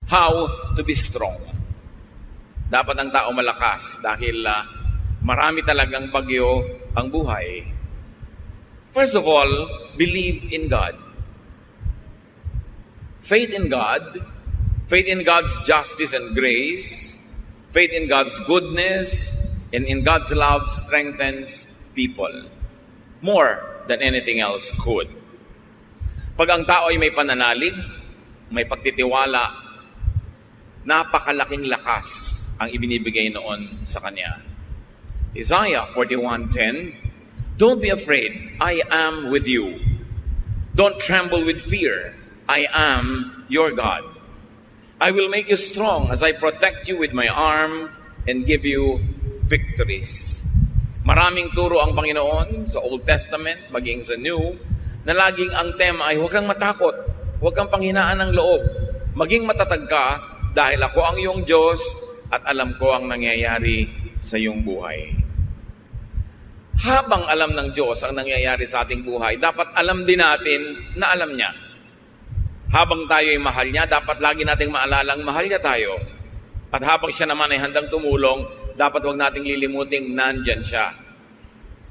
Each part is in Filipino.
How to be strong. Dapat ang tao malakas dahil marami talagang bagyo ang buhay. First of all, believe in God. Faith in God, faith in God's justice and grace, faith in God's goodness, and in God's love strengthens people more than anything else could. Pag ang tao ay may pananalig, may pagtitiwala, napakalaking lakas ang ibinibigay noon sa kanya. Isaiah 41:10, "Don't be afraid, I am with you. Don't tremble with fear, I am your God. I will make you strong as I protect you with my arm and give you victories." Maraming turo ang Panginoon sa Old Testament, maging sa New, na laging ang tema ay huwag kang matakot, huwag kang panghinaan ng loob, maging matatag ka dahil ako ang iyong Diyos at alam ko ang nangyayari sa iyong buhay. Habang alam ng Diyos ang nangyayari sa ating buhay, dapat alam din natin na alam niya. Habang tayo ay mahal niya, dapat lagi nating maalalang mahal niya tayo. At habang siya naman ay handang tumulong, dapat huwag nating lilimuting nandyan siya.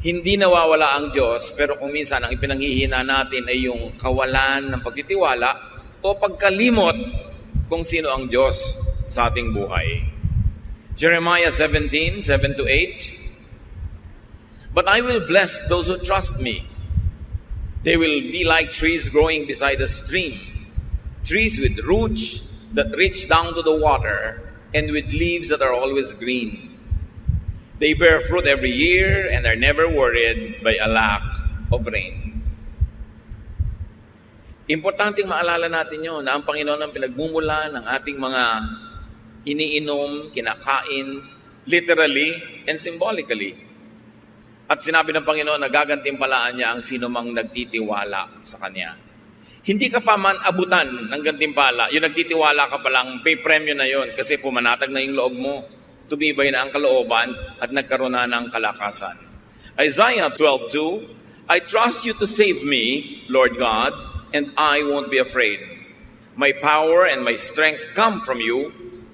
Hindi nawawala ang Diyos, pero kung minsan ang ipinanghihina natin ay yung kawalan ng pagtitiwala o pagkalimot kung sino ang Diyos sa ating buhay. Jeremiah 17:7-8, "But I will bless those who trust me. They will be like trees growing beside a stream, trees with roots that reach down to the water and with leaves that are always green. They bear fruit every year and are never worried by a lack of rain." Importanteng maalala natin yun na ang Panginoon ang pinagmumula ng ating mga iniinom, kinakain, literally and symbolically. At sinabi ng Panginoon na gagantimpalaan niya ang sino mang nagtitiwala sa Kanya. Hindi ka pa man abutan ng gantimpala, yung nagtitiwala ka pa lang, may premyo na yon kasi pumanatag na yung loob mo, tumibay na ang kalooban at nagkaroon na ng kalakasan. Isaiah 12:2, "I trust you to save me, Lord God, and I won't be afraid. My power and my strength come from you,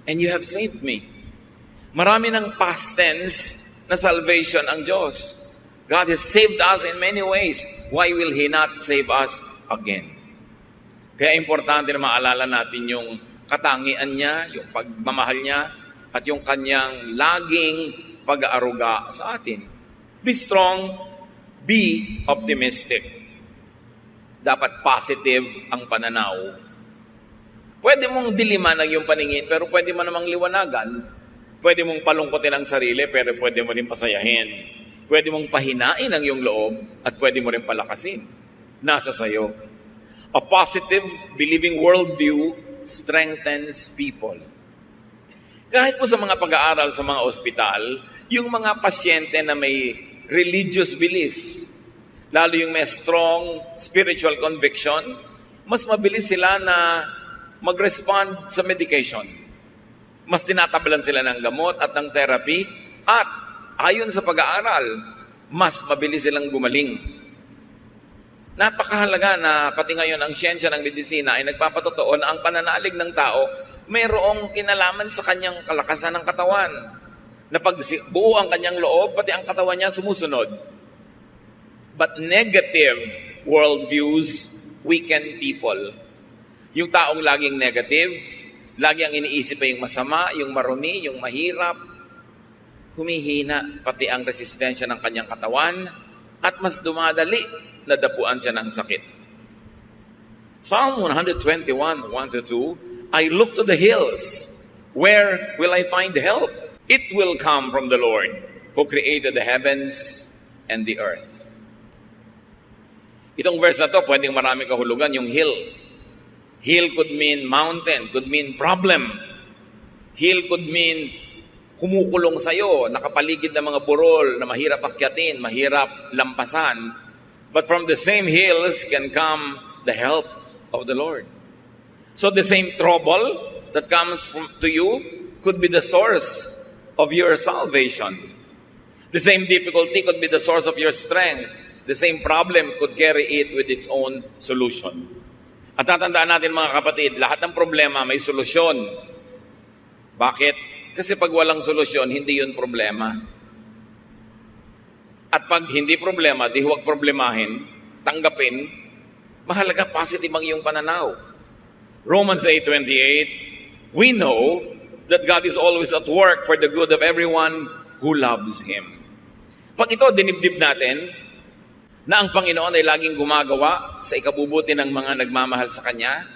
and you have saved me." Marami ng past tense na salvation ang Diyos. God has saved us in many ways. Why will He not save us again? Kaya importante na maalala natin yung katangian niya, yung pagmamahal niya, at yung kanyang laging pag-aaruga sa atin. Be strong, be optimistic. Dapat positive ang pananaw. Pwede mong diliman ang iyong paningin, pero pwede mo namang liwanagan. Pwede mong palungkotin ang sarili, pero pwede mo rin pasayahin. Pwede mong pahinain ang iyong loob, at pwede mo rin palakasin. Nasa sayo. A positive, believing worldview strengthens people. Kahit po sa mga pag-aaral sa mga ospital, yung mga pasyente na may religious belief, lalo yung may strong spiritual conviction, mas mabilis sila na mag-respond sa medication. Mas tinatabalan sila ng gamot at ng therapy, at ayon sa pag-aaral, mas mabilis silang gumaling. Napakahalaga na pati ngayon ang siyensya ng medisina ay nagpapatotoo na ang pananalig ng tao mayroong kinalaman sa kanyang kalakasan ng katawan. Na pag buo ang kanyang loob, pati ang katawan niya sumusunod. But negative worldviews weaken people. Yung taong laging negative, lagi ang iniisip ay yung masama, yung marumi, yung mahirap, humihina pati ang resistensya ng kanyang katawan at mas dumadali na dapuan siya ng sakit. Psalm 121:1-2, "I look to the hills. Where will I find help? It will come from the Lord, who created the heavens and the earth." Itong verse na to, pwedeng maraming kahulugan, yung hill. Hill could mean mountain, could mean problem. Hill could mean kumukulong sa'yo, nakapaligid ng mga burol na mahirap akyatin, mahirap lampasan. But from the same hills can come the help of the Lord. So the same trouble that comes to you could be the source of your salvation. The same difficulty could be the source of your strength. The same problem could carry it with its own solution. At tatandaan natin mga kapatid, lahat ng problema may solusyon. Bakit? Kasi pag walang solusyon, hindi yun problema. At pag hindi problema, di huwag problemahin, tanggapin, mahalaga positive ang iyong pananaw. Romans 8:28, we know that God is always at work for the good of everyone who loves Him. Pag ito, dinibdib natin, na ang Panginoon ay laging gumagawa sa ikabubuti ng mga nagmamahal sa Kanya,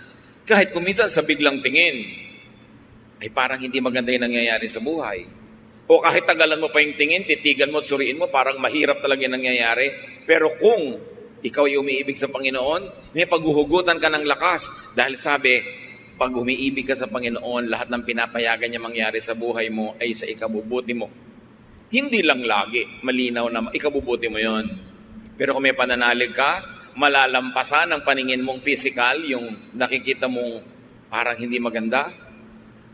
kahit kuminsan sa biglang tingin, ay parang hindi maganda yung nangyayari sa buhay. O kahit tagalan mo pa yung tingin, titigan mo at suriin mo, parang mahirap talaga yung nangyayari. Pero kung ikaw ay umiibig sa Panginoon, may paghuhugutan ka ng lakas. Dahil sabi, pag umiibig ka sa Panginoon, lahat ng pinapayagan niya mangyari sa buhay mo ay sa ikabubuti mo. Hindi lang lagi, malinaw na ikabubuti mo yon. Pero kung may pananalig ka, malalampasan ang paningin mong physical, yung nakikita mong parang hindi maganda.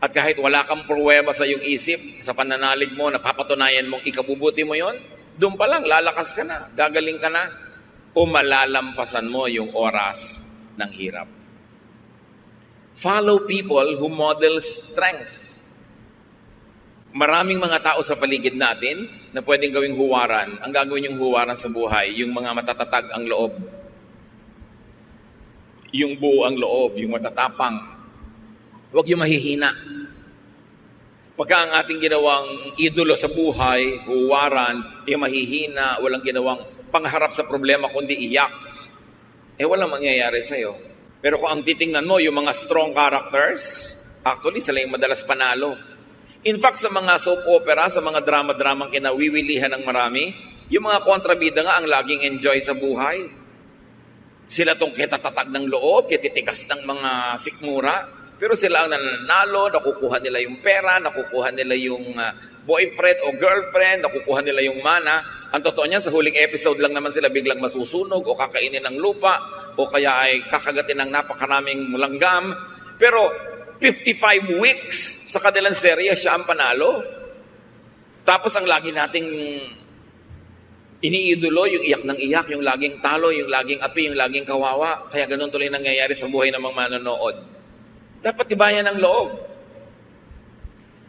At kahit wala kang pruweba sa iyong isip, sa pananalig mo, napapatunayan mong ikabubuti mo yon, doon pa lang, lalakas ka na, gagaling ka na, o malalampasan mo yung oras ng hirap. Follow people who model strength. Maraming mga tao sa paligid natin na pwedeng gawing huwaran. Ang gagawin yung huwaran sa buhay, yung mga matatatag ang loob. Yung buo ang loob, yung matatapang. Huwag yung mahihina. Pagka ang ating ginawang idolo sa buhay, huwaran, yung mahihina, walang ginawang pangharap sa problema kundi iyak, walang mangyayari sa'yo. Pero kung ang titingnan mo, yung mga strong characters, actually, sila yung madalas panalo. In fact, sa mga soap opera, sa mga drama-dramang kinawiwilihan ng marami, yung mga kontrabida nga ang laging enjoy sa buhay. Sila tong kitatatag ng loob, kititigas ng mga sikmura, pero sila ang nananalo, nakukuha nila yung pera, nakukuha nila yung boyfriend o girlfriend, nakukuha nila yung mana. Ang totoo niya, sa huling episode lang naman sila biglang masusunog o kakainin ng lupa o kaya ay kakagatin ng napakaraming langgam. Pero 55 weeks sa kanilang serye, siya ang panalo. Tapos ang lagi nating iniidolo, yung iyak ng iyak, yung laging talo, yung laging api, yung laging kawawa. Kaya ganun tuloy nangyayari sa buhay ng mga manonood. Dapat tibayan ang loob.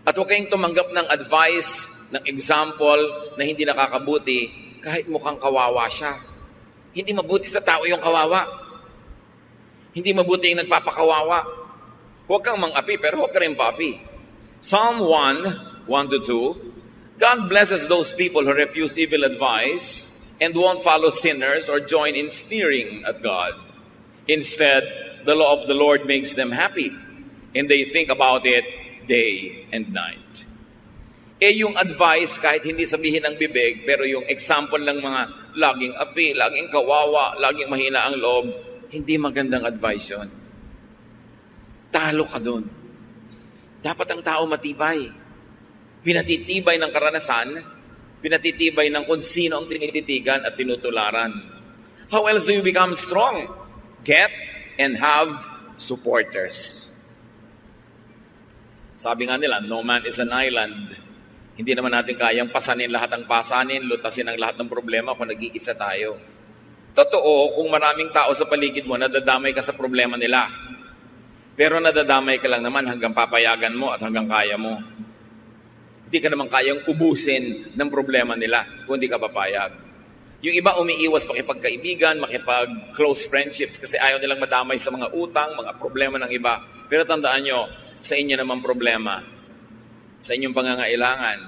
At huwag kayong tumanggap ng advice, ng example na hindi nakakabuti kahit mukhang kawawa siya. Hindi mabuti sa tao yung kawawa. Hindi mabuti yung nagpapakawawa. Huwag kang mang-api, pero huwag ka rin pa-api. Psalm 1:1-2, God blesses those people who refuse evil advice and won't follow sinners or join in sneering at God. Instead, the law of the Lord makes them happy, and they think about it day and night. Yung advice, kahit hindi sabihin ng bibig, pero yung example ng mga laging api, laging kawawa, laging mahina ang loob, hindi magandang advice yun. Talo ka doon. Dapat ang tao matibay. Pinatitibay ng karanasan, pinatitibay ng kung sino ang tinititigan at tinutularan. How else do you become strong? Get and have supporters. Sabi nga nila, no man is an island. Hindi naman natin kayang pasanin lahat ng pasanin, lutasin ang lahat ng problema kung nag-iisa tayo. Totoo, kung maraming tao sa paligid mo, nadadamay ka sa problema nila. Pero nadadamay ka lang naman hanggang papayagan mo at hanggang kaya mo. Hindi ka naman kayang ubusin ng problema nila kung hindi ka papayag. Yung iba umiiwas makipagkaibigan, makipag-close friendships kasi ayaw nilang madamay sa mga utang, mga problema ng iba. Pero tandaan nyo, sa inyo naman problema, sa inyong pangangailangan,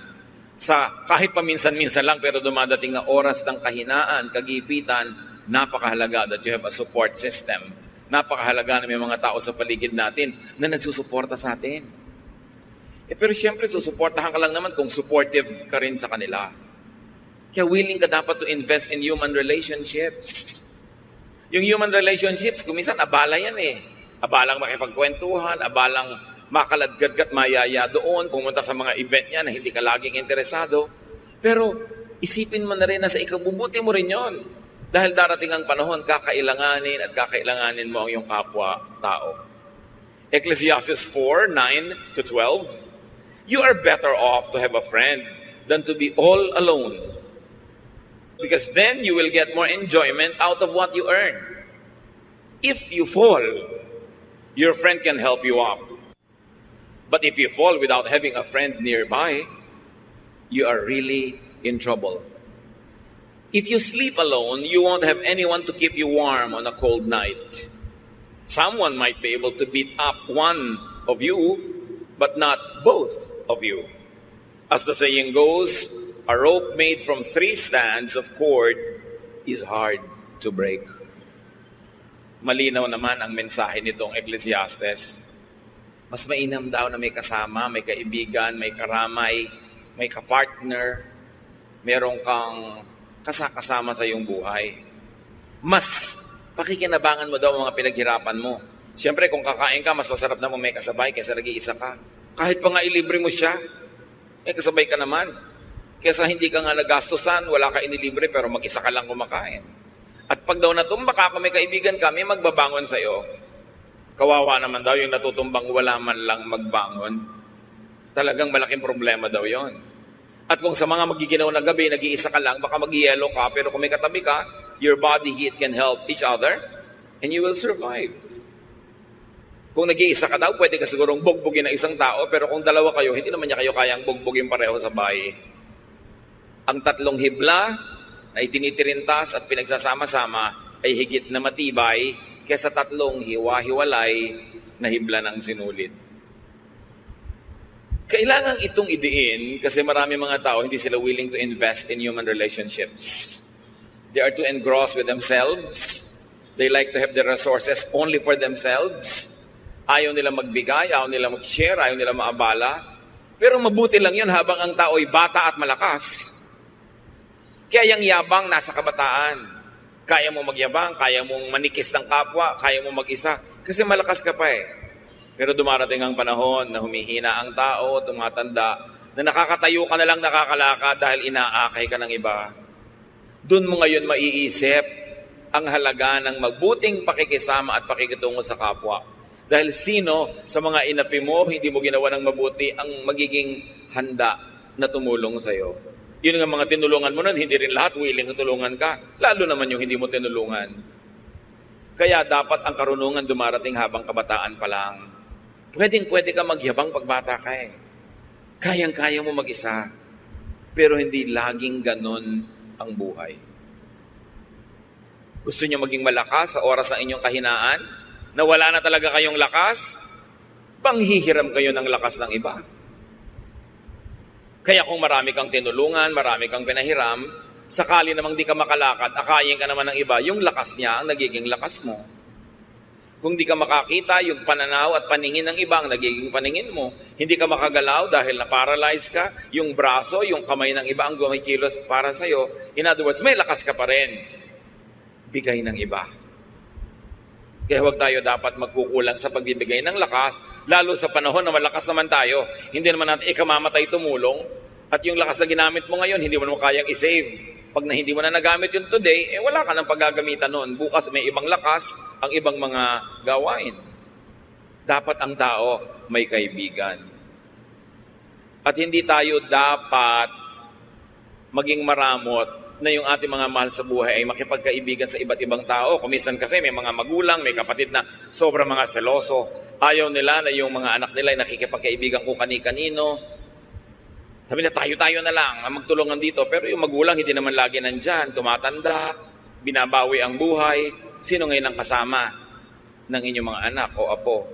sa kahit paminsan-minsan lang pero dumadating na oras ng kahinaan, kagipitan, napakahalaga that you have a support system. Napakahalaga na may mga tao sa paligid natin na nagsusuporta sa atin. Pero siyempre, susuportahan ka lang naman kung supportive ka rin sa kanila. Kaya willing ka dapat to invest in human relationships. Yung human relationships, kuminsan abala yan eh. Abalang makipagkwentuhan, abalang makaladgadgat mayaya doon, pumunta sa mga event niya na hindi ka laging interesado. Pero isipin mo na rin na sa ikabubuti mo rin yon. Dahil darating ang panahon, kakailanganin mo ang iyong kapwa-tao. Ecclesiastes 4:9-12, you are better off to have a friend than to be all alone. Because then you will get more enjoyment out of what you earn. If you fall, Your friend can help you up. But if you fall without having a friend nearby, you are really in trouble. If you sleep alone, you won't have anyone to keep you warm on a cold night. Someone might be able to beat up one of you, but not both of you. As the saying goes, a rope made from 3 strands of cord is hard to break. Malinaw naman ang mensahe nitong Ecclesiastes. Mas mainam daw na may kasama, may kaibigan, may karamay, may kapartner, merong kang kasama sa iyong buhay. Mas pakikinabangan mo daw ang mga pinaghirapan mo. Siyempre, kung kakain ka, mas masarap na may kasabay kaysa nag-iisa ka. Kahit pa nga ilibre mo siya, may kasabay ka naman. Kaysa hindi ka nga nagastusan, wala ka inilibre, pero mag-isa ka lang kumakain. At pag daw natumba ka, kung may kaibigan ka, may magbabangon sa'yo. Kawawa naman daw yung natutumbang wala man lang magbangon. Talagang malaking problema daw yon. At kung sa mga magiginaw na gabi, nag-iisa ka lang, baka mag-yelo ka, pero kung may katabi ka, your body heat can help each other, and you will survive. Kung nag-iisa ka daw, pwede ka sigurong bugbugin ng isang tao, pero kung dalawa kayo, hindi naman niya kayo kayang bugbugin pareho sa bahay. Ang 3 hibla na itinitirintas at pinagsasama-sama ay higit na matibay kaysa 3 hiwa-hiwalay na hibla ng sinulid. Kailangan itong idiin kasi marami mga tao hindi sila willing to invest in human relationships. They are too engrossed with themselves. They like to have the resources only for themselves. Ayaw nila magbigay, ayaw nila mag-share, ayaw nila maabala. Pero mabuti lang yun habang ang tao ay bata at malakas. Kaya yung yabang nasa kabataan. Kaya mo magyabang, kaya mong manikis ng kapwa, kaya mo mag-isa. Kasi malakas ka pa eh. Pero dumarating ang panahon na humihina ang tao, tumatanda, na nakakatayo ka na lang nakakalakad dahil inaakay ka ng iba. Doon mo ngayon maiisip ang halaga ng magbuting pakikisama at pakikitungo sa kapwa. Dahil sino sa mga inapi mo, hindi mo ginawa ng mabuti ang magiging handa na tumulong sa'yo. Yun nga mga tinulungan mo nun, hindi rin lahat willing tulungan ka. Lalo naman yung hindi mo tinulungan. Kaya dapat ang karunungan dumarating habang kabataan pa lang. Pwede ka magyabang pagbata ka eh. Kayang-kaya mo mag-isa. Pero hindi laging ganon ang buhay. Gusto niyo maging malakas sa oras ng inyong kahinaan? Na wala na talaga kayong lakas? Panghihiram kayo ng lakas ng iba. Kaya kung marami kang tinulungan, marami kang pinahiram, sakali namang di ka makalakad, akayin ka naman ng iba, yung lakas niya ang nagiging lakas mo. Kung di ka makakita, yung pananaw at paningin ng iba ang nagiging paningin mo. Hindi ka makagalaw dahil na-paralyze ka, yung braso, yung kamay ng iba ang gumikilos para sa'yo. In other words, may lakas ka pa rin. Bigay ng iba. Kaya huwag tayo dapat magkukulang sa pagbibigay ng lakas, lalo sa panahon na malakas naman tayo. Hindi naman natin ikamamatay tumulong. At yung lakas na ginamit mo ngayon, hindi mo naman kayang i-save. Pag hindi mo na nagamit yun today, wala ka nang paggagamitan nun. Bukas may ibang lakas, ang ibang mga gawain. Dapat ang tao may kaibigan. At hindi tayo dapat maging maramot na yung ating mga mahal sa buhay ay makipagkaibigan sa iba't ibang tao. Kumisan kasi may mga magulang, may kapatid na sobrang mga seloso. Ayaw nila na yung mga anak nila ay nakikipagkaibigan kung kani-kanino. Sabi na tayo-tayo na lang magtulungan dito. Pero yung magulang hindi naman lagi nandyan. Tumatanda, binabawi ang buhay. Sino ngayon ang kasama ng inyong mga anak o apo?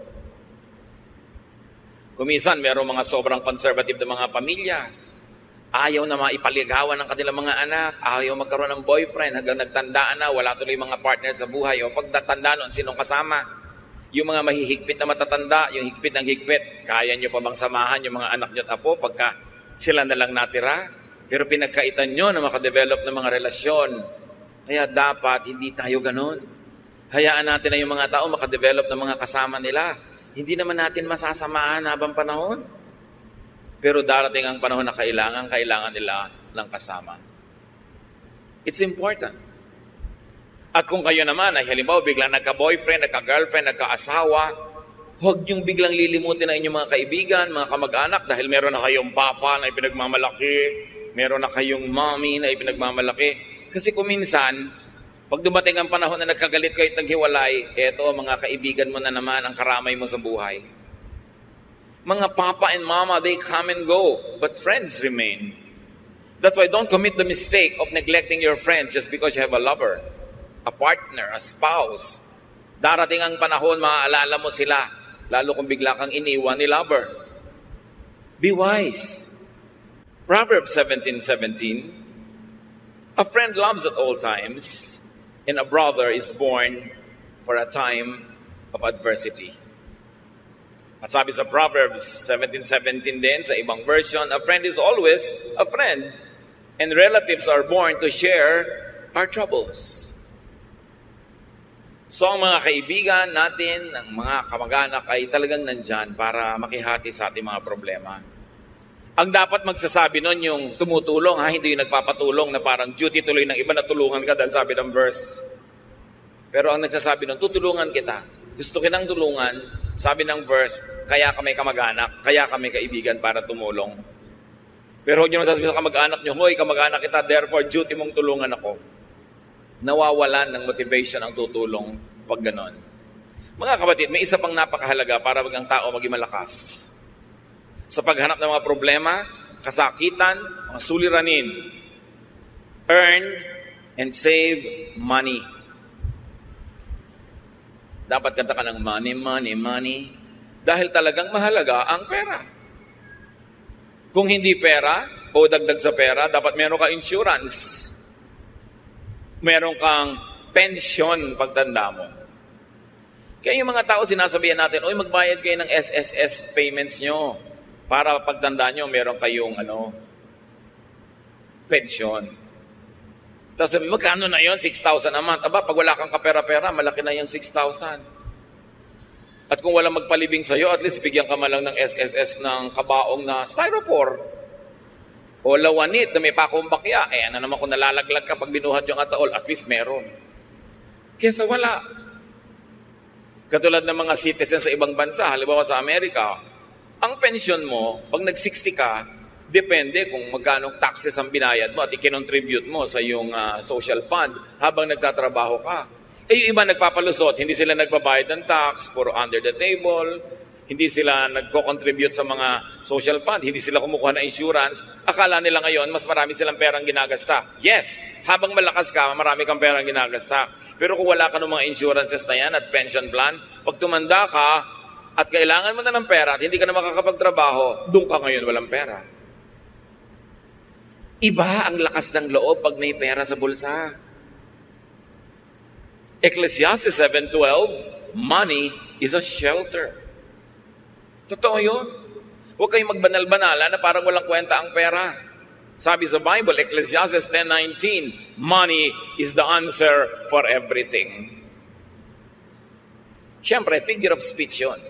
Kumisan, mayroong mga sobrang conservative na mga pamilya. Ayaw na maipaligawan ng kanilang mga anak. Ayaw magkaroon ng boyfriend hanggang nagtandaan na. Wala tuloy mga partner sa buhay. O pagtatanda nun, sinong kasama? Yung mga mahihigpit na matatanda, yung higpit ng higpit, kaya nyo pa bang samahan yung mga anak nyo at apo pagka sila na lang natira? Pero pinagkaitan nyo na makadevelop ng mga relasyon. Kaya dapat hindi tayo ganun. Hayaan natin na yung mga tao makadevelop ng mga kasama nila. Hindi naman natin masasamahan habang panahon. Pero darating ang panahon na kailangan nila ng kasama. It's important. At kung kayo naman ay halimbawa biglang nagka-boyfriend, nagka-girlfriend, nagka-asawa, huwag niyong biglang lilimutin ang inyong mga kaibigan, mga kamag-anak dahil meron na kayong papa na ipinagmamalaki, meron na kayong mommy na ipinagmamalaki. Kasi kuminsan, Pag dumating ang panahon na nagkagalit kayo at naghiwalay, eto mga kaibigan mo na naman ang karamay mo sa buhay. Mga papa and mama, they come and go, but friends remain. That's why don't commit the mistake of neglecting your friends just because you have a lover, a partner, a spouse. Darating ang panahon, maaalala mo sila, lalo kung bigla kang iniwan ni lover. Be wise. Proverbs 17:17, a friend loves at all times, and a brother is born for a time of adversity. At sabi sa Proverbs 17:17 din, sa ibang version, a friend is always a friend, and relatives are born to share our troubles. So ang mga kaibigan natin, ang mga kamag-anak ay talagang nandyan para makihati sa ating mga problema. Ang dapat magsasabi nun yung tumutulong, hindi yung nagpapatulong na parang duty tuloy ng iba na tulungan ka dahil sabi ng verse. Pero ang nagsasabi nun, tutulungan kita. Gusto kitang tulungan, sabi ng verse, kaya kami kamag-anak, kaya kami kaibigan para tumulong. Pero huwag nyo nasasabi sa kamag-anak nyo, hoy, kamag-anak kita, therefore duty mong tulungan ako. Nawawalan ng motivation ang tutulong pag ganon. Mga kapatid, may isa pang napakahalaga para ang tao maging malakas. Sa paghanap ng mga problema, kasakitan, mga suliranin, earn and save money. Dapat kanta ka ng money, money, money. Dahil talagang mahalaga ang pera. Kung hindi pera o dagdag sa pera, dapat meron ka insurance. Meron kang pension pagtanda mo. Kaya yung mga tao sinasabihan natin, oy, magbayad kayo ng SSS payments nyo para pagtanda nyo, meron kayong pension. Tapos sabi, magkano na yun? 6,000 a month. Aba, pag wala kang kapera-pera, malaki na yung 6,000. At kung walang magpalibing sa'yo, at least bigyan ka man lang ng SSS ng kabaong na styrofoam. O lawanit na may pakumbakya, ano naman kung nalalaglag ka pag binuhat yung ataol, at least meron. Kesa wala. Katulad ng mga citizens sa ibang bansa, halimbawa sa Amerika, ang pension mo, pag nag-60 ka, depende kung magkano taxes ang binayad mo at ikinontribute mo sa iyong social fund habang nagtatrabaho ka. Yung iba nagpapalusot, hindi sila nagbabayad ng tax, puro under the table, hindi sila nagko-contribute sa mga social fund, hindi sila kumukuha ng insurance, akala nila ngayon mas marami silang perang ginagasta. Yes, habang malakas ka, marami kang perang ginagasta. Pero kung wala ka ng mga insurances na yan at pension plan, pag tumanda ka at kailangan mo na ng pera at hindi ka na makakapagtrabaho, doon ka ngayon walang pera. Iba ang lakas ng loob pag may pera sa bulsa. Ecclesiastes 7:12, money is a shelter. Totoo yun. Huwag kayong magbanal-banala na parang walang kwenta ang pera. Sabi sa Bible, Ecclesiastes 10:19, money is the answer for everything. Siyempre, figure of speech yun.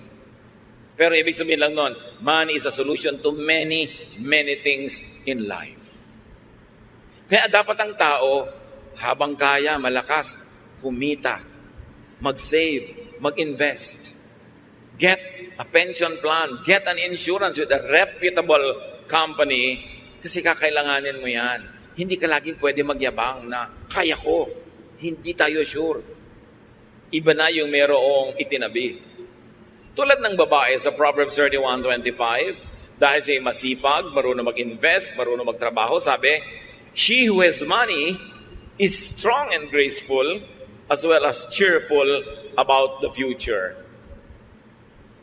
Pero ibig sabihin lang nun, money is a solution to many, many things in life. Kaya dapat ang tao, habang kaya, malakas, kumita, mag-save, mag-invest. Get a pension plan, get an insurance with a reputable company kasi kakailanganin mo yan. Hindi ka laging pwede magyabang na kaya ko. Hindi tayo sure. Iba na yung merong itinabi. Tulad ng babae sa Proverbs 31:25, dahil siya masipag, marunong mag-invest, marunong magtrabaho, sabi, she who has money is strong and graceful as well as cheerful about the future.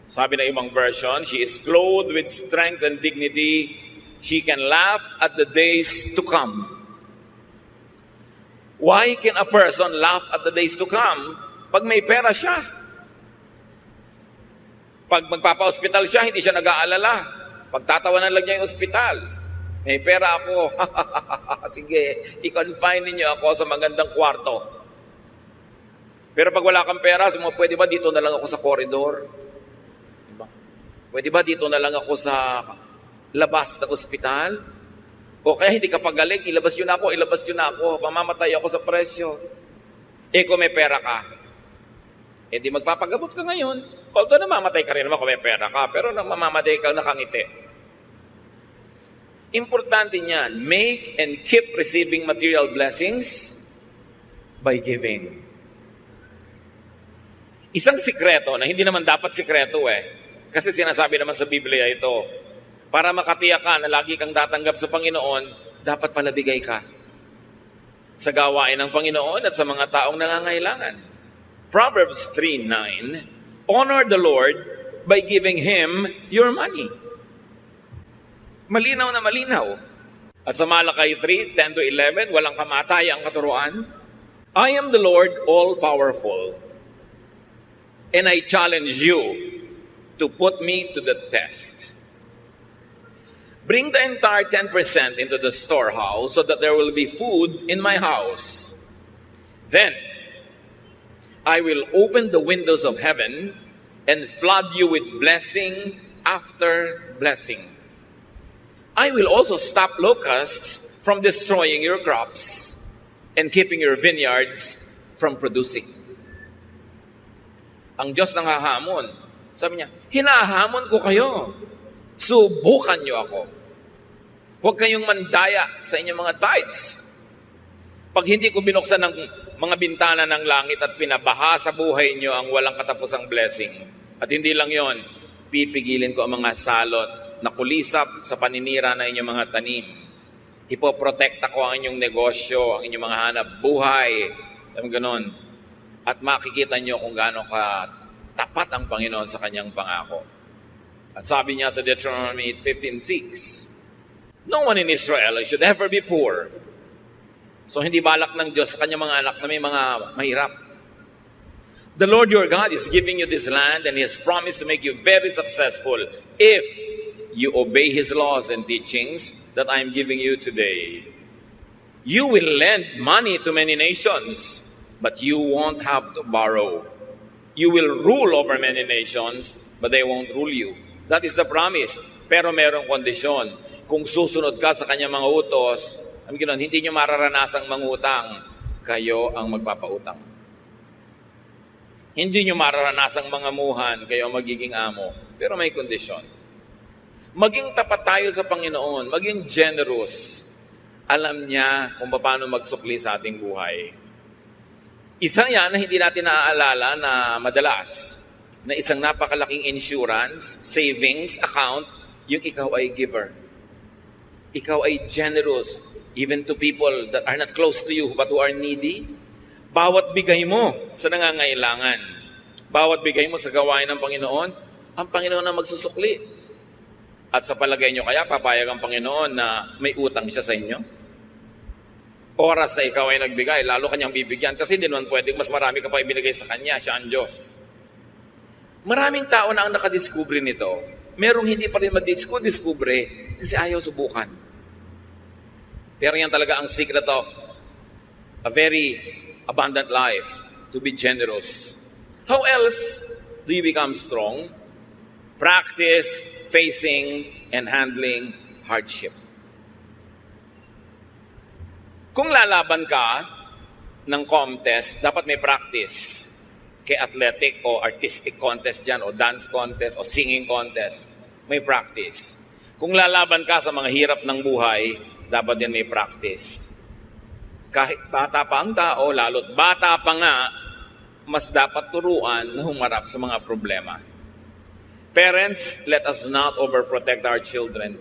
Sabi ng ibang version, she is clothed with strength and dignity. She can laugh at the days to come. Why can a person laugh at the days to come pag may pera siya? Pag magpapa-hospital siya, hindi siya nag-aalala. Pagtatawanan lang niya yung ospital. May pera ako. Sige, i-confine niyo ako sa magandang kwarto. Pero pag wala kang pera, pwede ba dito na lang ako sa corridor? Pwede ba dito na lang ako sa labas ng ospital? O kaya hindi ka pagaling, ilabas yun ako, mamamatay ako sa presyo. Kung may pera ka, di magpapagamot ka ngayon. Although namamatay ka rin naman kung may pera ka, pero mamamatay ka nakangiti. Importante niyan, make and keep receiving material blessings by giving. Isang sikreto na hindi naman dapat sikreto kasi sinasabi naman sa Biblia ito, para makatiyak ka na lagi kang tatanggap sa Panginoon, dapat pala bigay ka sa gawain ng Panginoon at sa mga taong nangangailangan. Proverbs 3:9, honor the Lord by giving Him your money. Malinaw na malinaw. At sa Malakay 3:10-11, walang kamatay ang katuruan. I am the Lord all-powerful, and I challenge you to put me to the test. Bring the entire 10% into the storehouse so that there will be food in my house. Then I will open the windows of heaven and flood you with blessing after blessing. I will also stop locusts from destroying your crops and keeping your vineyards from producing. Ang Diyos nang hahamon. Sabi niya, hinahamon ko kayo. Subukan niyo ako. Huwag kayong mandaya sa inyong mga tithes. Pag hindi ko binuksan ng mga bintana ng langit at pinabaha sa buhay niyo ang walang katapusang blessing. At hindi lang yon, pipigilin ko ang mga salot na kulisap sa paninira ng inyong mga tanim. Ipoprotekta ko ang inyong negosyo, ang inyong mga hanap buhay. Alam ganon. At makikita niyo kung gaano ka tapat ang Panginoon sa kanyang pangako. At sabi niya sa Deuteronomy 15:6, no one in Israel should ever be poor. So hindi balak ng Diyos sa kanyang mga anak na may mga mahirap. The Lord your God is giving you this land and He has promised to make you very successful if you obey His laws and teachings that I am giving you today. You will lend money to many nations, but you won't have to borrow. You will rule over many nations, but they won't rule you. That is the promise. Pero merong kondisyon. Kung susunod ka sa kanyang mga utos, hindi nyo mararanasang mangutang, kayo ang magpapautang. Hindi nyo mararanasang mangamuhan, kayo ang magiging amo. Pero may kondisyon. Maging tapat tayo sa Panginoon, maging generous. Alam niya kung paano magsukli sa ating buhay. Isa yan na hindi natin naaalala na madalas, na isang napakalaking insurance, savings account, yung ikaw ay giver. Ikaw ay generous, even to people that are not close to you but who are needy. Bawat bigay mo sa nangangailangan, bawat bigay mo sa gawain ng Panginoon, ang Panginoon na magsusukli. At sa palagay nyo kaya, papayag ang Panginoon na may utang siya sa inyo? Oras na ikaw ay nagbigay, lalo kanyang bibigyan. Kasi di naman pwedeng mas marami ka pa ibinigay sa kanya, siya ang Diyos. Maraming tao na ang nakadiskubre nito. Merong hindi pa rin madiskubre kasi ayaw subukan. Pero yan talaga ang secret of a very abundant life, to be generous. How else do you become strong? Practice facing and handling hardship. Kung lalaban ka ng contest, dapat may practice. Kay athletic o artistic contest dyan, o dance contest, o singing contest, may practice. Kung lalaban ka sa mga hirap ng buhay, dapat din may practice. Kahit bata pa ang tao, lalo't bata pa nga, mas dapat turuan na humarap sa mga problema. Parents, let us not overprotect our children.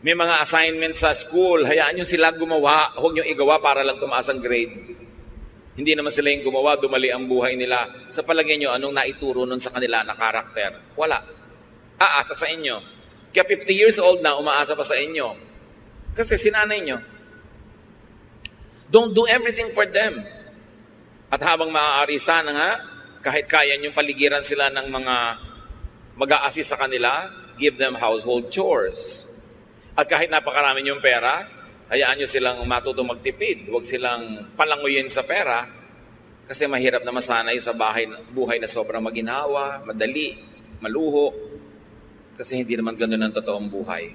May mga assignments sa school, hayaan nyo sila gumawa, huwag nyo igawa para lang tumaas ang grade. Hindi naman sila yung gumawa, dumali ang buhay nila. Sa palagay nyo, anong naituro nun sa kanila na karakter? Wala. Aasa sa inyo. Kaya 50 years old na, umaasa pa sa inyo. Kasi sinanay nyo. Don't do everything for them. At habang maaari, sana nga, kahit kaya nyo paligiran sila ng mga mag-a-assist sa kanila, give them household chores. At kahit napakarami yung pera, hayaan nyo silang matutong magtipid. Huwag silang palanguyin sa pera kasi mahirap na masanay sa buhay na sobrang maginhawa, madali, maluho. Kasi hindi naman ganun ang totoong buhay.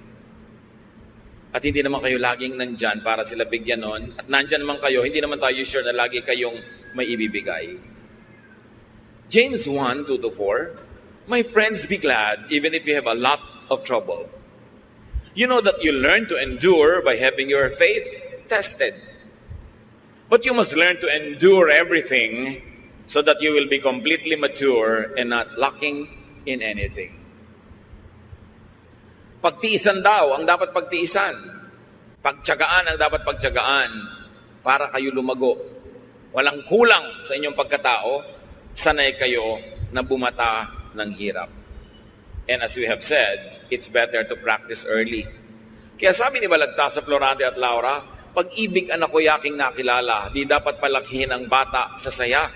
At hindi naman kayo laging nandyan para sila bigyan nun. At nandyan naman kayo, hindi naman tayo sure na lagi kayong may ibibigay. James 1:2-4, my friends, be glad even if you have a lot of trouble. You know that you learn to endure by having your faith tested. But you must learn to endure everything so that you will be completely mature and not lacking in anything. Pagtiisan daw ang dapat pagtiisan. Pagtiyagaan ang dapat pagtiyagaan para kayo lumago. Walang kulang sa inyong pagkatao, sanay kayo na bumata ng hirap. And as we have said, it's better to practice early. Kaya sabi ni Balagtas sa Florante at Laura, pag-ibig anak ko yaking nakilala, di dapat palakihin ang bata sa saya.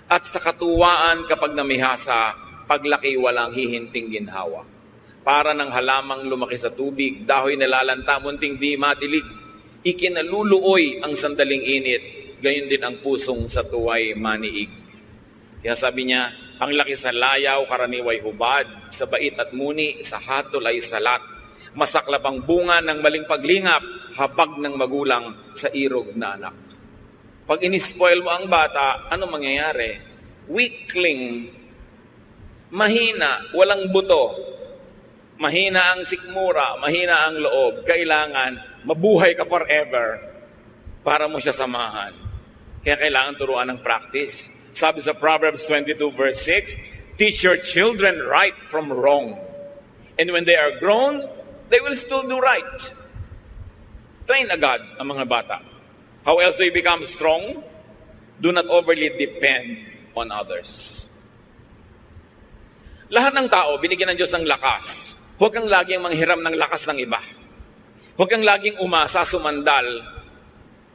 At sa katuwaan kapag namihasa, paglaki walang hihinting ginhawa. Para ng halamang lumaki sa tubig, dahoy nalalanta, munting di matilig. Ikinaluluoy ang sandaling init, gayon din ang pusong sa tuway maniig. Kaya sabi niya, ang laki sa layaw, karaniway hubad, sa bait at muni, sa hatol ay salat. Masaklap ang bunga ng maling paglingap, habag ng magulang sa irog na anak. Pag inispoil mo ang bata, ano mangyayari? Weakling, mahina, walang buto. Mahina ang sikmura, mahina ang loob. Kailangan mabuhay ka forever para mo siya samahan. Kaya kailangan turuan ng practice. Sabi sa Proverbs 22 verse 6, teach your children right from wrong. And when they are grown, they will still do right. Train agad ang mga bata. How else do you become strong? Do not overly depend on others. Lahat ng tao, binigyan ng Diyos ng lakas. Huwag kang laging manghiram ng lakas ng iba. Huwag kang laging umasa, sumandal.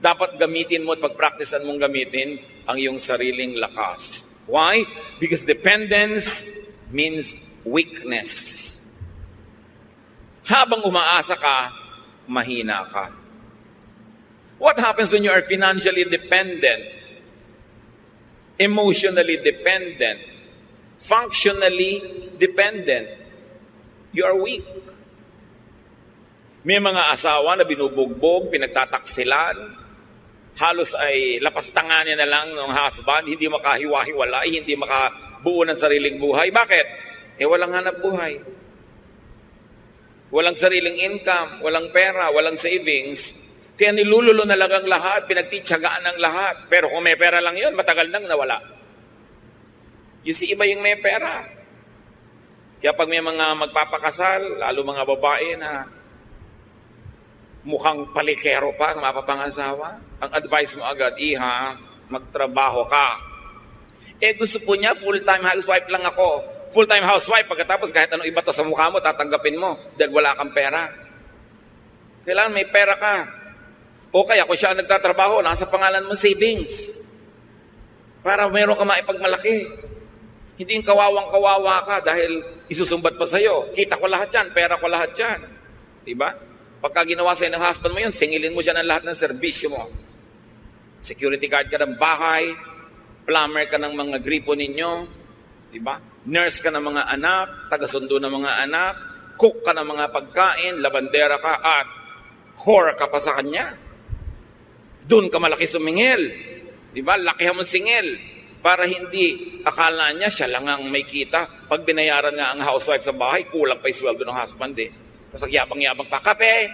Dapat gamitin mo at pag-practicean mong gamitin ang iyong sariling lakas. Why? Because dependence means weakness. Habang umaasa ka, mahina ka. What happens when you are financially dependent, emotionally dependent, functionally dependent? You are weak. May mga asawa na binubugbog, pinagtataksilan, halos ay lapastanganin na lang ng husband, hindi makahiwa-hiwalay, hindi makabuo ng sariling buhay. Bakit? Walang hanap buhay. Walang sariling income, walang pera, walang savings. Kaya nilululo na lang ang lahat, pinagtitsagaan ang lahat. Pero kung may pera lang yun, matagal nang nawala. You see, iba yung may pera. Kaya pag may mga magpapakasal, lalo mga babae na mukhang palikero pa, mapapangasawa, ang advice mo agad, iha, magtrabaho ka. Gusto po niya, full-time housewife lang ako. Full-time housewife, pagkatapos kahit anong iba to sa mukha mo, tatanggapin mo dahil wala kang pera. Kailangan may pera ka. O kaya kung siya ang nagtatrabaho, nasa pangalan mo savings. Para meron ka maipagmalaki. Hindi yung kawawang-kawawa ka dahil isusumbat pa sa'yo. Kita ko lahat yan, pera ko lahat yan. Diba? Pagka ginawa sa'yo ng husband mo yun, singilin mo siya ng lahat ng serbisyo mo. Security guard ka ng bahay, plumber ka ng mga gripo ninyo, diba? Nurse ka ng mga anak, taga-sundo ng mga anak, cook ka ng mga pagkain, labandera ka, at whore ka pa sa kanya. Doon ka malaki sumingil. Diba? Lakihan mo singil. Para hindi akala niya siya lang ang may kita. Pag binayaran nga ang housewife sa bahay, kulang pa yung sweldo ng husband eh. Kasi yabang-yabang pa, kape!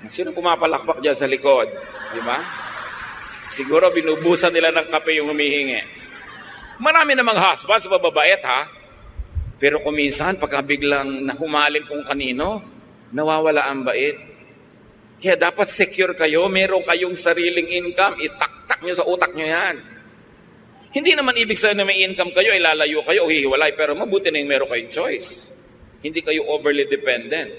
Sino pumapalakpak dyan sa likod? Di ba? Siguro binubusan nila ng kape yung humihingi. Marami namang husbands, mababait ha. Pero kung minsan, pagka biglang nahumaling kung kanino, nawawala ang bait. Kaya dapat secure kayo, meron kayong sariling income, itaktak nyo sa utak nyo yan. Hindi naman ibig sabihin na may income kayo, ilalayo kayo o hihiwalay, pero mabuti na yung meron kayong choice. Hindi kayo overly dependent.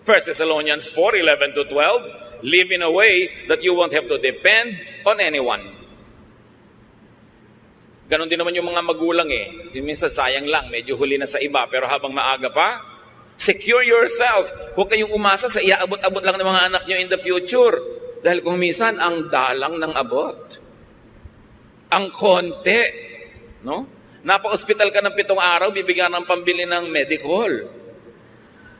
1 Thessalonians 4:11-12, live in a way that you won't have to depend on anyone. Ganon din naman yung mga magulang eh. Minsan sayang lang, medyo huli na sa iba, pero habang maaga pa, secure yourself. Huwag kayong umasa sa iaabot-abot lang ng mga anak nyo in the future. Dahil kung minsan, ang dalang ng abot. Ang konti. No? Napa-hospital ka ng 7 araw, bibigyan ng pambili ng medical.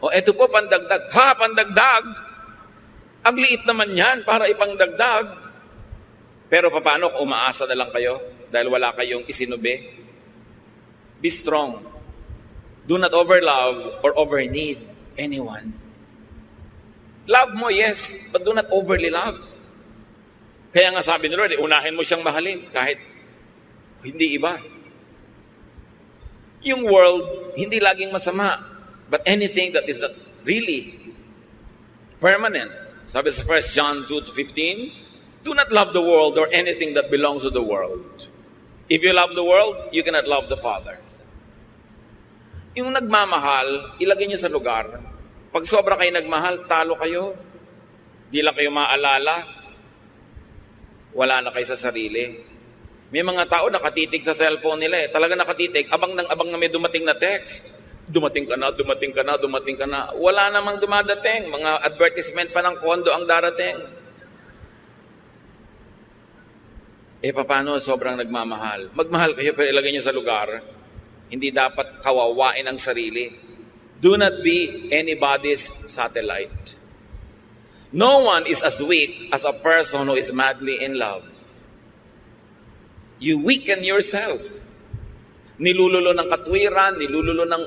O eto po, pandagdag. Ha, pandagdag! Ang liit naman yan para ipangdagdag. Pero paano kung umaasa na lang kayo dahil wala kayong isinubi? Be strong. Do not overlove or overneed anyone. Love mo, yes, but do not overly love. Kaya nga sabi ni Lord, unahin mo siyang mahalin kahit hindi iba. Yung world, hindi laging masama, but anything that is not really permanent. Sabi sa 1 John 2:15, do not love the world or anything that belongs to the world. If you love the world, you cannot love the Father. Yung nagmamahal, ilagay niyo sa lugar. Pag sobra kayo nagmahal, talo kayo. Di lang kayo maalala. Wala na kayo sa sarili. May mga tao nakatitig sa cellphone nila eh. Talaga nakatitig, abang na may dumating na text. Dumating ka na, dumating ka na, dumating ka na. Wala namang dumadating. Mga advertisement pa ng kondo ang darating. Paano sobrang nagmamahal? Magmahal kayo pero ilagay niyo sa lugar. Hindi dapat kawawain ang sarili. Do not be anybody's satellite. No one is as weak as a person who is madly in love. You weaken yourself. Nilululo ng katwiran, nilululo ng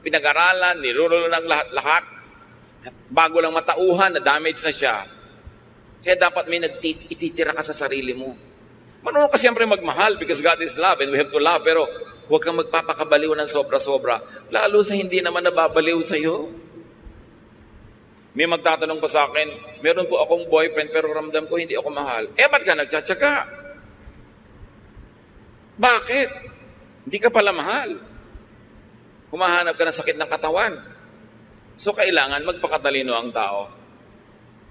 pinag-aralan, nilululo ng lahat-lahat. Bago lang matauhan, na-damage na siya. Kaya dapat may ititira ka sa sarili mo. Marunong ka siyempre magmahal because God is love and we have to love. Pero huwag kang magpapakabaliw ng sobra-sobra. Lalo sa hindi naman nababaliw sa'yo. May magtatanong pa sa akin, meron po akong boyfriend pero ramdam ko hindi ako mahal. Ba't ka nagtsatsaga? Bakit? Hindi ka pala mahal. Humahanap ka ng sakit ng katawan. So kailangan magpakatalino ang tao.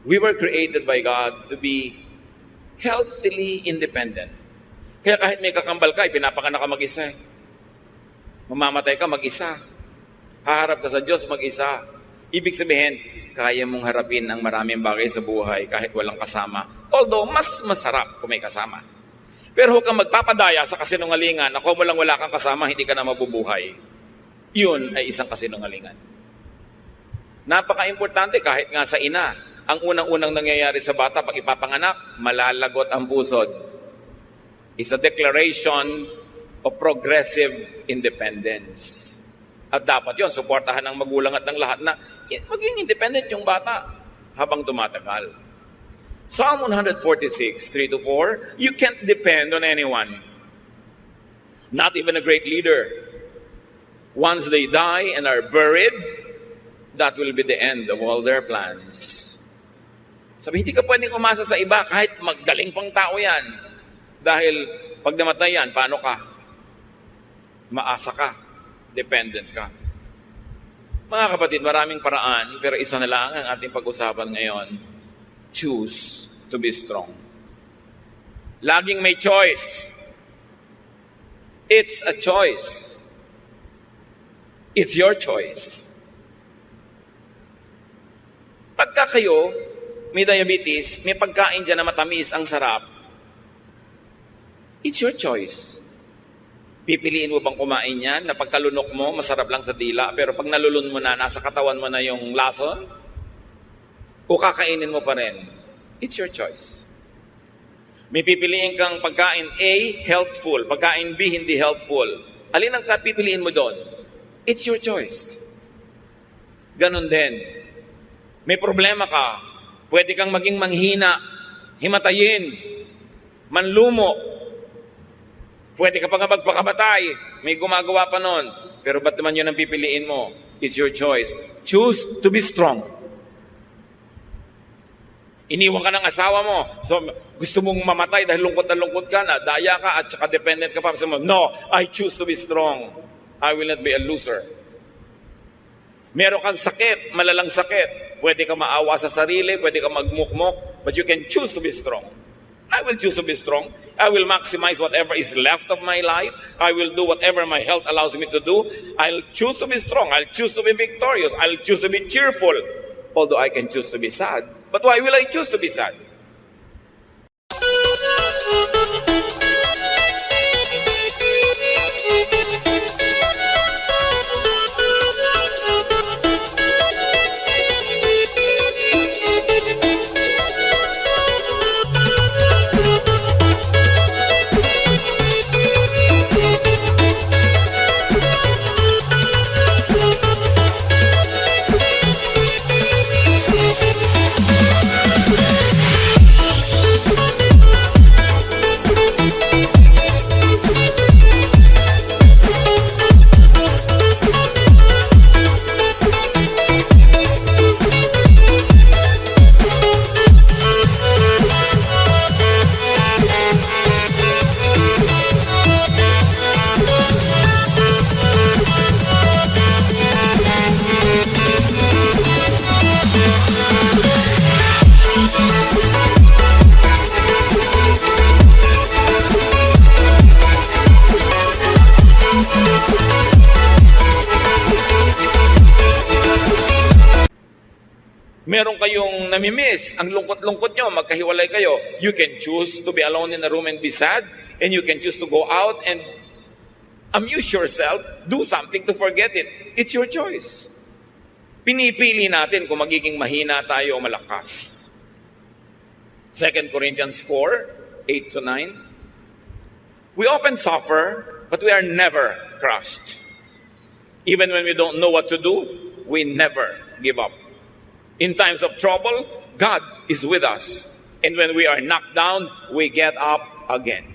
We were created by God to be healthily independent. Kaya kahit may kakambal ka, pinapanganak ka mag-isa. Mamamatay ka mag-isa. Haharap ka sa Diyos mag-isa. Ibig sabihin, kaya mong harapin ang maraming bagay sa buhay kahit walang kasama. Although, mas masarap kung may kasama. Pero huwag kang magpapadaya sa kasinungalingan na kung wala kang kasama, hindi ka na mabubuhay. Yun ay isang kasinungalingan. Napaka-importante kahit nga sa ina, ang unang-unang nangyayari sa bata pag ipapanganak, malalagot ang pusod. It's a declaration of progressive independence. At dapat yon suportahan ng magulang at ng lahat na maging independent yung bata habang tumatagal. Psalm 146, 3-4, you can't depend on anyone. Not even a great leader. Once they die and are buried, that will be the end of all their plans. Sabi, hindi ka pwedeng umasa sa iba kahit magaling pang tao yan. Dahil pag namatay yan, paano ka? Maasa ka. Dependent ka. Mga kapatid, maraming paraan, pero isa na lang ang ating pag-usapan ngayon. Choose to be strong. Laging may choice. It's a choice. It's your choice. Pagka kayo may diabetes, may pagkain dyan na matamis, ang sarap, it's your choice. Pipiliin mo bang kumain yan na pagkalunok mo, masarap lang sa dila, pero pag nalulun mo na, nasa katawan mo na yung lason? O kakainin mo pa rin? It's your choice. May pipiliin kang pagkain A, healthful. Pagkain B, hindi healthful. Alin ang pipiliin mo doon? It's your choice. Ganon din. May problema ka. Pwede kang maging manghina, himatayin, manlumo. Pwede ka pa nga magpakamatay. May gumagawa pa nun. Pero ba't naman yun ang pipiliin mo? It's your choice. Choose to be strong. Iniwan ka ng asawa mo. So, gusto mong mamatay dahil lungkot na lungkot ka na, daya ka at saka dependent ka pa. Sabi mo, no, I choose to be strong. I will not be a loser. Meron kang sakit, malalang sakit. Pwede ka maawa sa sarili, pwede ka magmukmok, but you can choose to be strong. I will choose to be strong. I will maximize whatever is left of my life. I will do whatever my health allows me to do. I'll choose to be strong. I'll choose to be victorious. I'll choose to be cheerful. Although I can choose to be sad. But why will I choose to be sad? Meron kayong namimiss, ang lungkot-lungkot nyo, magkahiwalay kayo. You can choose to be alone in a room and be sad, and you can choose to go out and amuse yourself, do something to forget it. It's your choice. Pinipili natin kung magiging mahina tayo o malakas. 2 Corinthians 4, 8 to 9. We often suffer, but we are never crushed. Even when we don't know what to do, we never give up. In times of trouble, God is with us. And when we are knocked down, we get up again.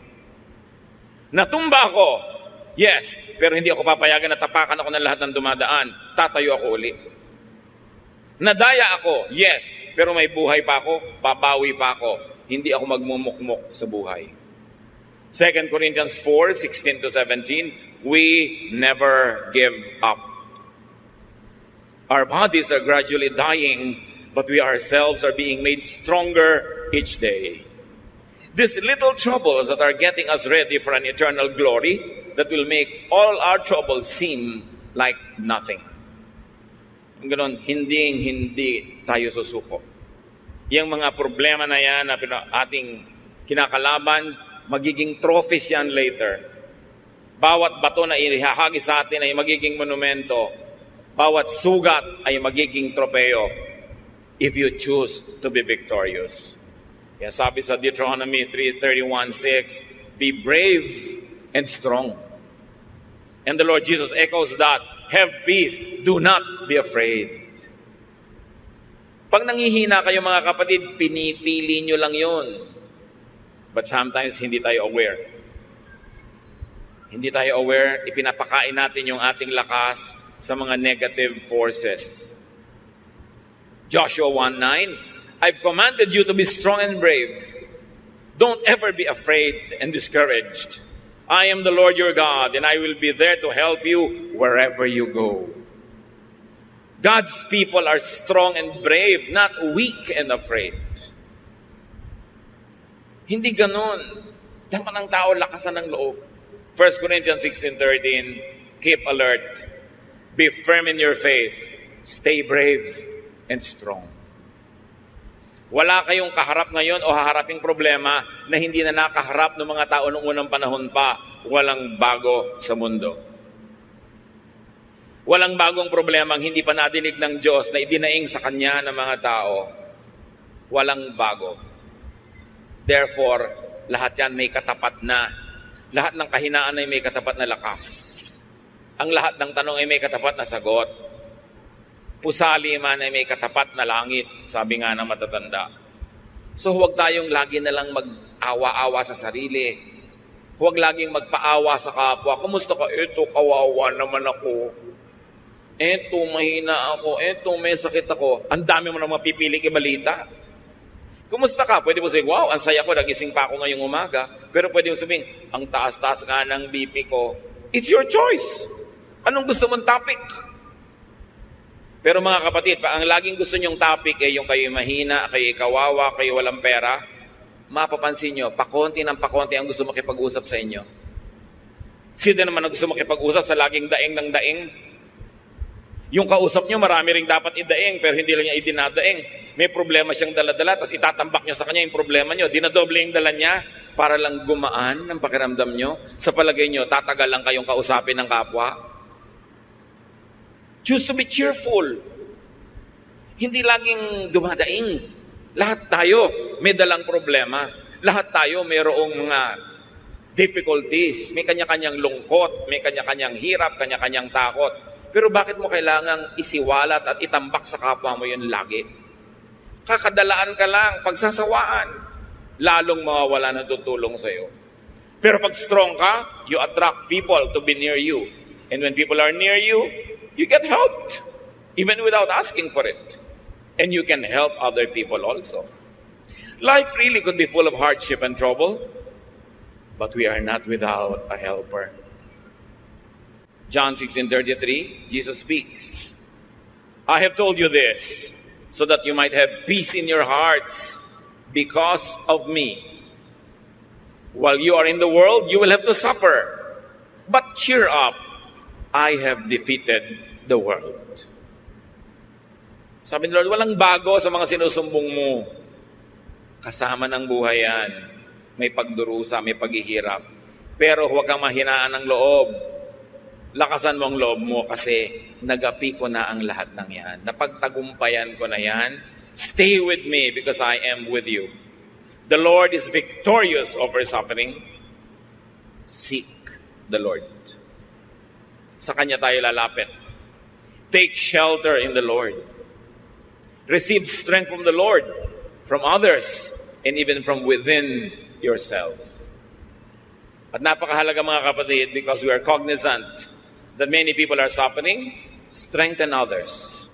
Natumba ako, yes, pero hindi ako papayagan na tapakan ako ng lahat ng dumadaan. Tatayo ako uli. Nadaya ako, yes, pero may buhay pa ako, babawi pa ako. Hindi ako magmumukmok sa buhay. 2 Corinthians 4, 16 to 17, we never give up. Our bodies are gradually dying, but we ourselves are being made stronger each day. These little troubles that are getting us ready for an eternal glory that will make all our troubles seem like nothing. Ganon, hindi tayo susuko. Yung mga problema na yan na ating kinakalaban, magiging trophies yan later. Bawat bato na ihahagi sa atin ay magiging monumento. Bawat sugat ay magiging tropeo if you choose to be victorious. Kaya sabi sa Deuteronomy 3:31-6, be brave and strong. And the Lord Jesus echoes that, have peace, do not be afraid. Pag nangihina kayo mga kapatid, pinipili nyo lang yun. But sometimes hindi tayo aware. Hindi tayo aware, ipinapakain natin yung ating lakas sa mga negative forces. Joshua 1:9, I've commanded you to be strong and brave. Don't ever be afraid and discouraged. I am the Lord your God, and I will be there to help you wherever you go. God's people are strong and brave, not weak and afraid. Hindi ganun. Dapat ng tao lakasan ng loob. 1 Corinthians 16:13, keep alert. Be firm in your faith. Stay brave and strong. Wala kayong kaharap ngayon o haharaping problema na hindi na nakaharap ng mga tao noong unang panahon pa. Walang bago sa mundo. Walang bagong problema ang hindi pa nadinig ng Diyos na idinaing sa Kanya ng mga tao. Walang bago. Therefore, lahat yan may katapat na. Lahat ng kahinaan ay may katapat na lakas. Ang lahat ng tanong ay may katapat na sagot. Pusali man ay may katapat na langit, sabi nga ng matatanda. So huwag tayong lagi na lang mag-awa-awa sa sarili. Huwag laging magpaawa sa kapwa. Kumusta ka? Eto, kawawa naman ako. Eto, mahina ako. Eto, may sakit ako. Ang dami mo nang mapipiling ibalita. Kumusta ka? Pwede mo sabihin, wow, ang saya ko, nagising pa ako ngayong umaga. Pero pwede mo sabihin, ang taas-taas nga ng BP ko. It's your choice. Anong gusto mong topic? Pero mga kapatid, ang laging gusto nyong topic ay yung kayo mahina, kayo kawawa, kayo walang pera, mapapansin nyo, pakonti ng pakonti ang gusto makipag-usap sa inyo. Sino naman ang gusto makipag-usap sa laging daing ng daing? Yung kausap nyo, marami ring dapat idaing, pero hindi lang niya idinadaing. May problema siyang dala-dala, tapos itatambak nyo sa kanya yung problema nyo. Dinadoble yung dala niya para lang gumaan ng pakiramdam nyo. Sa palagay nyo, tatagal lang kayong kausapin ng kapwa. Choose to be cheerful. Hindi laging dumadaing. Lahat tayo may dalang problema. Lahat tayo mayroong mga difficulties. May kanya-kanyang lungkot, may kanya-kanyang hirap, kanya-kanyang takot. Pero bakit mo kailangang isiwalat at itambak sa kapwa mo yun lagi? Kakadalaan ka lang, pagsasawaan. Lalong mawawala ng tutulong sa'yo. Pero pag strong ka, you attract people to be near you. And when people are near you, you get helped, even without asking for it. And you can help other people also. Life really could be full of hardship and trouble, but we are not without a helper. John 16:33, Jesus speaks. I have told you this, so that you might have peace in your hearts because of me. While you are in the world, you will have to suffer. But cheer up. I have defeated the world. Sabi ni Lord, walang bago sa mga sinusumbong mo. Kasama ng buhay yan. May pagdurusa, may paghihirap. Pero huwag kang mahinaan ng loob. Lakasan mo ang loob mo kasi nagapi ko na ang lahat ng yan. Napagtagumpayan ko na yan. Stay with me because I am with you. The Lord is victorious over suffering. Seek the Lord. Sa Kanya tayo lalapit. Take shelter in the Lord. Receive strength from the Lord, from others, and even from within yourself. At napakahalaga mga kapatid, because we are cognizant that many people are suffering, strengthen others.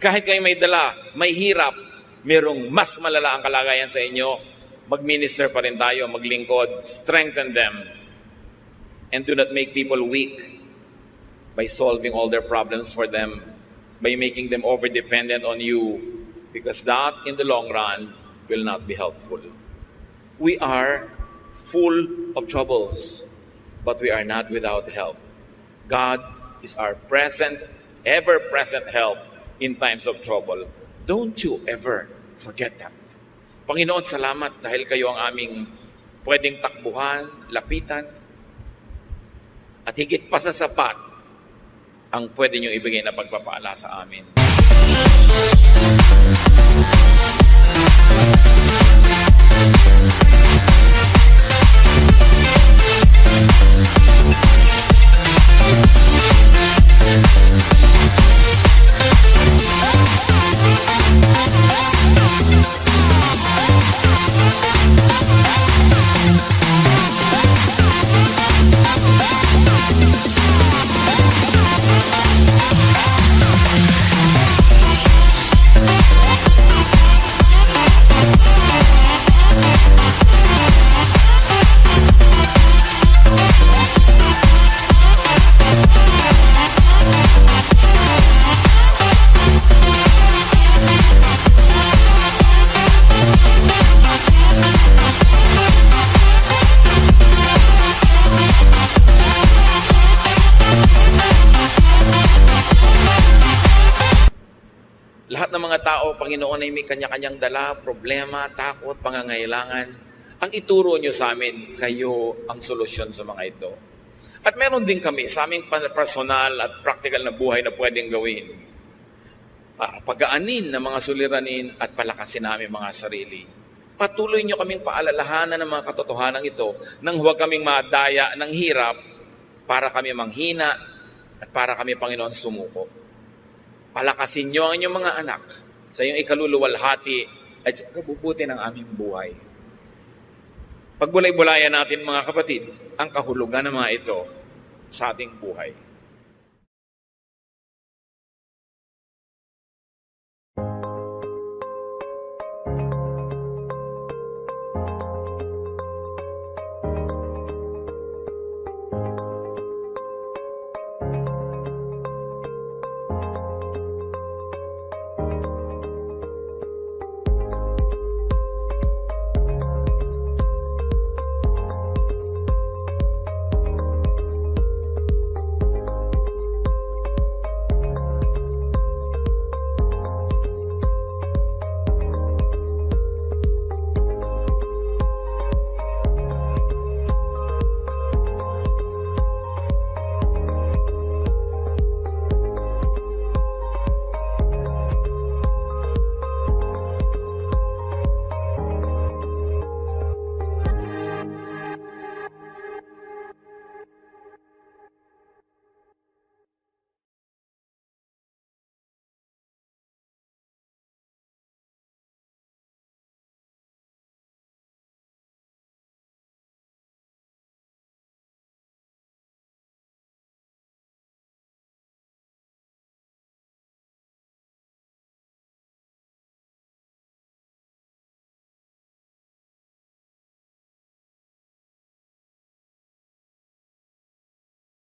Kahit kayo may dala, may hirap, merong mas malala ang kalagayan sa inyo, mag-minister pa rin tayo, maglingkod, strengthen them. And do not make people weak by solving all their problems for them, by making them over-dependent on you, because that, in the long run, will not be helpful. We are full of troubles, but we are not without help. God is our present, ever-present help in times of trouble. Don't you ever forget that. Panginoon, salamat dahil kayo ang aming pwedeng takbuhan, lapitan, at higit pa sa sapat ang pwede niyong ibigay na pagpapala sa amin. Lahat ng mga tao, Panginoon, ay may kanya-kanyang dala, problema, takot, pangangailangan. Ang ituro nyo sa amin, kayo ang solusyon sa mga ito. At meron din kami sa aming personal at practical na buhay na pwedeng gawin para pagaanin ng mga suliranin at palakasin namin mga sarili. Patuloy nyo kaming paalalahanan ng mga katotohanan ito nang huwag kaming madaya ng hirap para kami manghina at para kami, Panginoon, sumuko. Palakasin nyo ang inyong mga anak sa iyong ikaluluwalhati at sa kabubuti ng aming buhay. Pagbulay-bulayan natin, mga kapatid, ang kahulugan ng mga ito sa ating buhay.